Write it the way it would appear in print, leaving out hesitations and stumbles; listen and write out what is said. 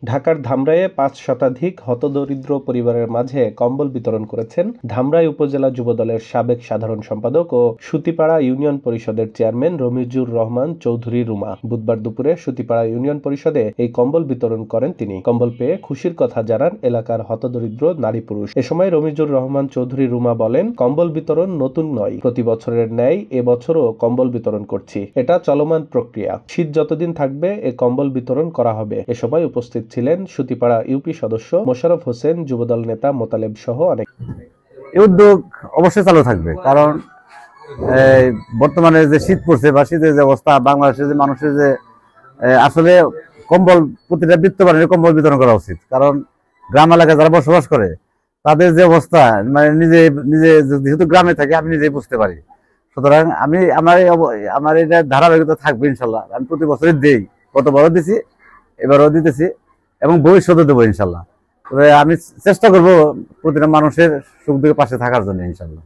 ঢাকার ধামরাইয়ে ৫ শতাধিক হতদরিদ্র পরিবারের মাঝে কম্বল বিতরণ করেছেন ধামরাই উপজেলা যুবদলের সাবেক সাধারণ সম্পাদক ও সুতিপাড়া ইউনিয়ন পরিষদের চেয়ারম্যান রমিজুর রহমান চৌধুরী রুমা। বুধবার দুপুরে সুতিপাড়া ইউনিয়ন পরিষদে এই কম্বল বিতরণ করেন তিনি। কম্বল পেয়ে খুশির কথা জানান এলাকার হতদরিদ্র নারী পুরুষ। এ সময় রমিজুর রহমান চৌধুরী রুমা বলেন, কম্বল বিতরণ নতুন নয়, প্রতি বছরের ন্যায় এবছরও কম্বল বিতরণ করছি। এটা চলমান প্রক্রিয়া, শীত যতদিন থাকবে এ কম্বল বিতরণ করা হবে। এ সময় উপস্থিত ছিলেন সুতিপাড়া ইউপি সদস্য মোশাররফ হোসেন, যুবদল নেতা মোতালেব সহ অনেক। এই উদ্যোগ অবশ্যই চালু থাকবে, কারণ বর্তমানে যে শীত পড়ছে বা শীতের যে অবস্থা, বাংলাদেশের যে মানুষের যে আসলে কম্বল, প্রতিটা বিত্তবানের কম্বল বিতরণ করা উচিত। কারণ গ্রাম এলাকায় যারা বসবাস করে তাদের যে অবস্থা, মানে নিজে নিজে যেহেতু গ্রামে থাকে আমি নিজেই বুঝতে পারি। সুতরাং আমি আমার এটা ধারাবাহিকতা থাকবে ইনশাল্লাহ। আমি প্রতি বছরই দেই, গতবারও দিছি, এবারও দিতেছি এবং ভবিষ্যতে দেবো ইনশাল্লাহ। তবে আমি চেষ্টা করবো প্রতিটা মানুষের সুখ দুঃখের পাশে থাকার জন্য ইনশাল্লাহ।